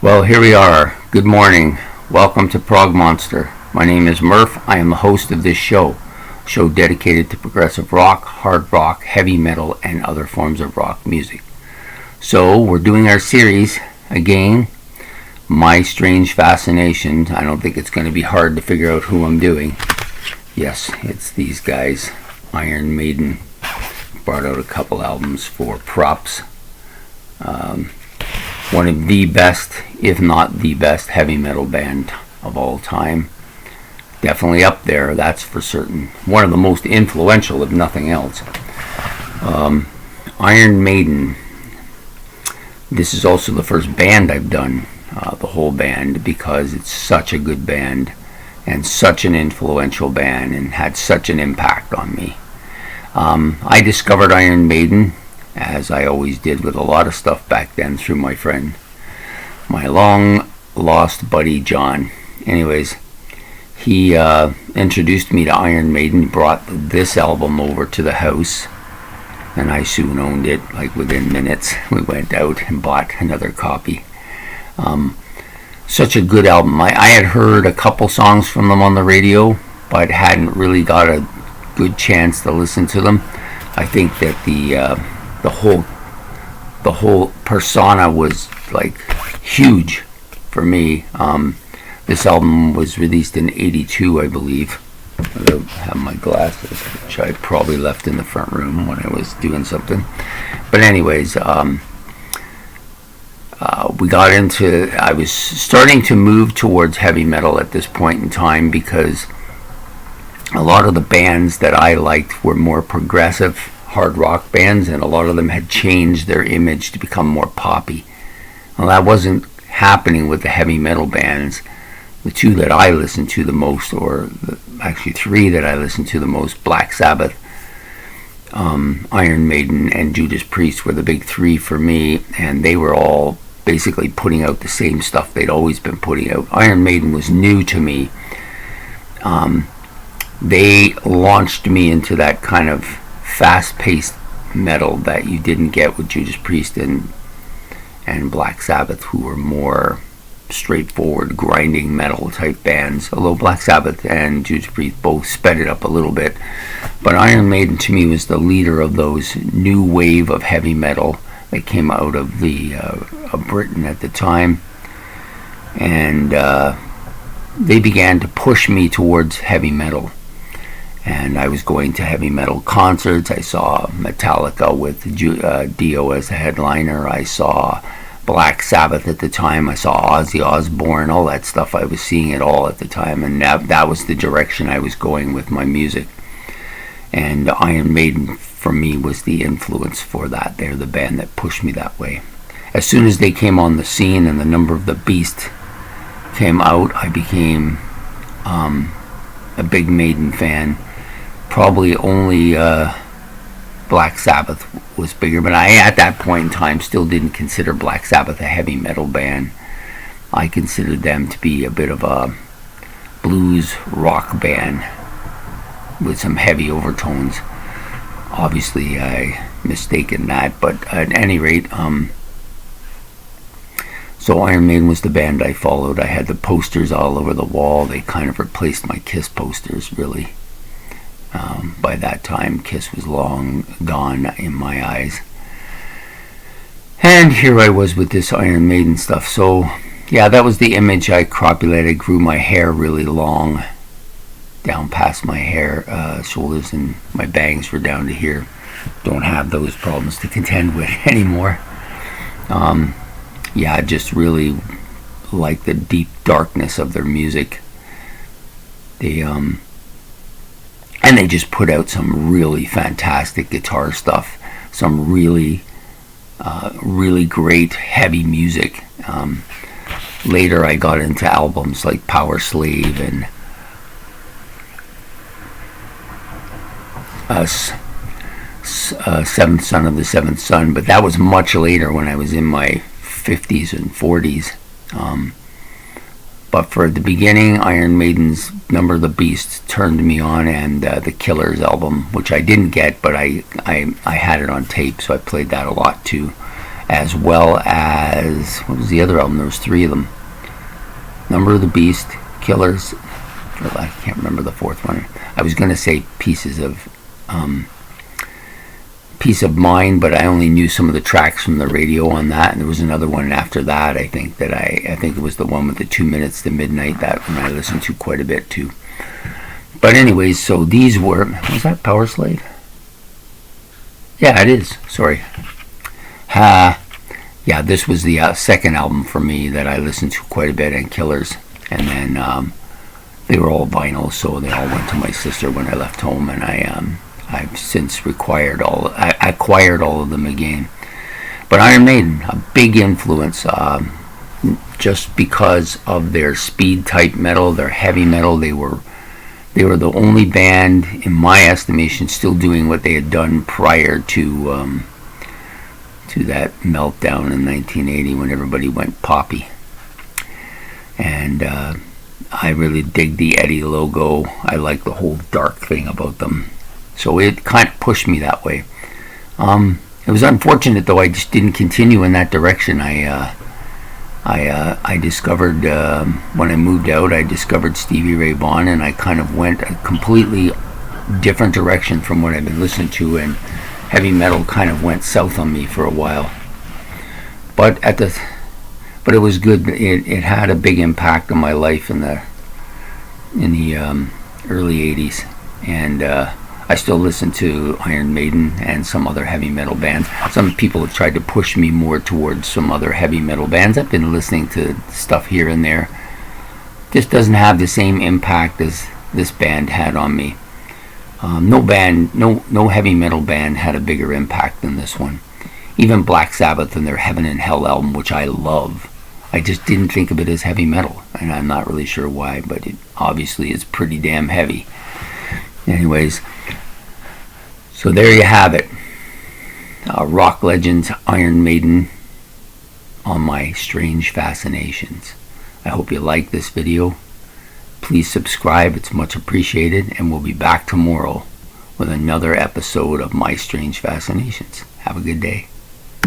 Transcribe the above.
Well, here we are. Good morning. Welcome to Prog Monster. My name is Murph. I am the host of this show dedicated to progressive rock, hard rock, heavy metal, and other forms of rock music. So, we're doing our series again, My Strange Fascinations. I don't think it's going to be hard to figure out who I'm doing. Yes, it's these guys. Iron Maiden brought out a couple albums for props. One of the best, if not the best, heavy metal band of all time. Definitely up there, that's for certain. One of the most influential, if nothing else. Iron Maiden. This is also the first band I've done, the whole band, because it's such a good band and such an influential band and had such an impact on me. I discovered Iron Maiden, as I always did with a lot of stuff back then, through my friend, my long lost buddy John. Anyways, he introduced me to Iron Maiden, brought this album over to the house, and I soon owned it. Like within minutes, we went out and bought another copy. Such a good album. I had heard a couple songs from them on the radio, but hadn't really got a good chance to listen to them. I think that the whole persona was like huge for me. This album was released in '82, I believe. I have my glasses, which I probably left in the front room when I was doing something. But anyways, we got into, I was starting to move towards heavy metal at this point in time, because a lot of the bands that I liked were more progressive hard rock bands, and a lot of them had changed their image to become more poppy. Well, that wasn't happening with the heavy metal bands. The two that I listened to the most, or actually three that I listened to the most, Black Sabbath, Iron Maiden, and Judas Priest, were the big three for me, and they were all basically putting out the same stuff they'd always been putting out. Iron Maiden was new to me. They launched me into that kind of fast-paced metal that you didn't get with Judas Priest and Black Sabbath, who were more straightforward, grinding metal type bands. Although Black Sabbath and Judas Priest both sped it up a little bit. But Iron Maiden to me was the leader of those new wave of heavy metal that came out of Britain at the time. And they began to push me towards heavy metal. And I was going to heavy metal concerts. I saw Metallica with Dio as a headliner. I saw Black Sabbath at the time. I saw Ozzy Osbourne, all that stuff. I was seeing it all at the time, and that was the direction I was going with my music. And Iron Maiden, for me, was the influence for that. They're the band that pushed me that way. As soon as they came on the scene and the Number of the Beast came out, I became a big Maiden fan. Probably only Black Sabbath was bigger, but I, at that point in time, still didn't consider Black Sabbath a heavy metal band. I considered them to be a bit of a blues rock band with some heavy overtones. Obviously, I mistaken that, but at any rate, so Iron Maiden was the band I followed. I had the posters all over the wall. They kind of replaced my Kiss posters, really. By that time, Kiss was long gone in my eyes. And here I was with this Iron Maiden stuff. So, yeah, that was the image I copulated. Grew my hair really long, down past my hair, shoulders, and my bangs were down to here. Don't have those problems to contend with anymore. Yeah, I just really like the deep darkness of their music. And they just put out some really fantastic guitar stuff, some really great heavy music. Later I got into albums like Power Slave and Seventh Son of the Seventh Son, but that was much later, when I was in my 50s and 40s. But for the beginning, Iron Maiden's Number of the Beast turned me on, and the Killers album, which I didn't get, but I had it on tape, so I played that a lot too. as well as, what was the other album? There was 3 of them. Number of the Beast, Killers, I can't remember the 4th one. I was going to say Peace of Mind, but I only knew some of the tracks from the radio on that, and there was another one after that. I think it was the one with the 2 Minutes to Midnight. That one I listened to quite a bit too. But anyways, so these were, was that Power Slave? Yeah, it is. Sorry. Yeah, this was the second album for me that I listened to quite a bit, and Killers. And then they were all vinyl, so they all went to my sister when I left home, and I've since acquired all of them again. But Iron Maiden, a big influence, just because of their speed type metal, their heavy metal. They were the only band, in my estimation, still doing what they had done prior to that meltdown in 1980 when everybody went poppy. And I really dig the Eddie logo. I like the whole dark thing about them. So it kind of pushed me that way. It was unfortunate, though. I just didn't continue in that direction. I discovered, when I moved out, I discovered Stevie Ray Vaughan, and I kind of went a completely different direction from what I've been listening to, and heavy metal kind of went south on me for a while. But it was good. It had a big impact on my life in the early 80s, and I still listen to Iron Maiden and some other heavy metal bands. Some people have tried to push me more towards some other heavy metal bands. I've been listening to stuff here and there. Just doesn't have the same impact as this band had on me. No heavy metal band had a bigger impact than this one. Even Black Sabbath and their Heaven and Hell album, which I love, I just didn't think of it as heavy metal, and I'm not really sure why, but it obviously is pretty damn heavy. Anyways, so there you have it. Rock legends Iron Maiden on my strange fascinations. I hope you like this video. Please subscribe, it's much appreciated, and we'll be back tomorrow with another episode of My Strange Fascinations. Have a good day.